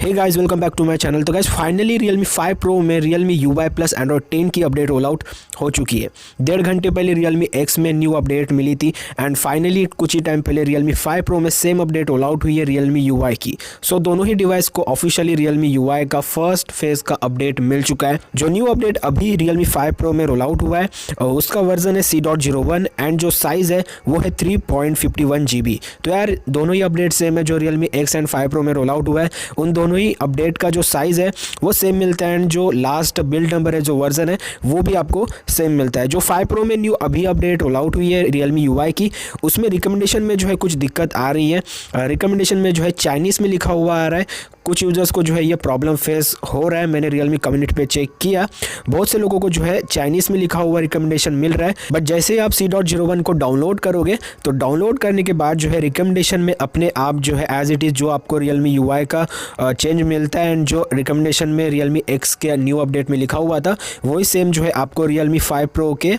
Hey guys, welcome back to my channel. तो guys finally Realme 5 Pro में Realme UI plus Android 10 की update roll out हो चुकी है। 1.5 घंटे पहले Realme X में न्यू अपडेट मिली थी एंड फाइनली कुछ ही टाइम पहले Realme 5 Pro में सेम अपडेट रोल आउट हुई है Realme UI की। सो दोनों ही डिवाइस को ऑफिशियली Realme UI का फर्स्ट फेज का अपडेट मिल चुका है। जो न्यू अपडेट अभी Realme 5 Pro में रोल आउट हुआ है उसका वर्जन है C.01 एंड जो साइज़ है वो है 3.51 GB। तो यार दोनों ही अपडेट सेम है। जो Realme X एंड 5 Pro में रोल आउट हुआ है उन दोनों ही अपडेट का जो साइज़ है वो सेम मिलता है एंड जो लास्ट बिल्ड नंबर है, जो वर्जन है वो भी आपको सेम मिलता है। जो 5 Pro में न्यू अभी अपडेट रोल आउट हुई है Realme UI की, उसमें रिकमेंडेशन में जो है कुछ दिक्कत आ रही है। रिकमेंडेशन में जो है चाइनीज़ में लिखा हुआ आ रहा है। कुछ यूज़र्स को जो है ये प्रॉब्लम फेस हो रहा है। मैंने Realme कम्युनिटी पे चेक किया, बहुत से लोगों को जो है चाइनीज़ में लिखा हुआ रिकमेंडेशन मिल रहा है। बट जैसे ही आप C.01 को डाउनलोड करोगे तो डाउनलोड करने के बाद जो है रिकमेंडेशन में अपने आप जो है एज इट इज़ जो आपको Realme UI का चेंज मिलता है एंड जो रिकमेंडेशन में Realme X के न्यू अपडेट में लिखा हुआ था वही सेम जो है आपको Realme 5 Pro के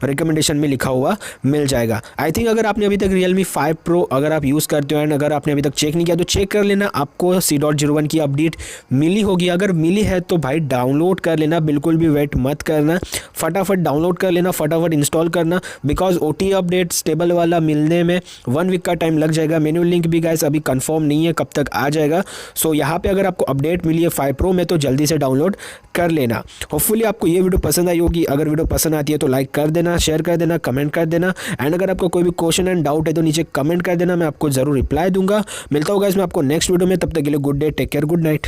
रिकमेंडेशन में लिखा हुआ मिल जाएगा। आई थिंक अगर आपने अभी तक Realme 5 Pro अगर आप यूज़ करते हो एंड अगर आपने अभी तक चेक नहीं किया तो चेक कर लेना, आपको C.01 की अपडेट मिली होगी। अगर मिली है तो भाई डाउनलोड कर लेना, बिल्कुल भी वेट मत करना, फटाफट डाउनलोड कर लेना, फटाफट इंस्टॉल करना। बिकॉज OTA अपडेट स्टेबल वाला मिलने में 1 वीक का टाइम लग जाएगा। मेन्यू लिंक भी गाइस अभी कंफर्म नहीं है कब तक आ जाएगा। सो यहाँ पे अगर आपको अपडेट मिली है 5 Pro में तो जल्दी से डाउनलोड कर लेना। होपफुली आपको ये वीडियो पसंद आई होगी। अगर वीडियो पसंद आती है तो लाइक कर देना, शेयर कर देना, कमेंट कर देना एंड अगर आपको कोई भी क्वेश्चन एंड डाउट है तो नीचे कमेंट कर देना, मैं आपको ज़रूर रिप्लाई दूंगा। मिलता होगा इसमें आपको नेक्स्ट वीडियो में, तब तक के लिए good day, take care, good night.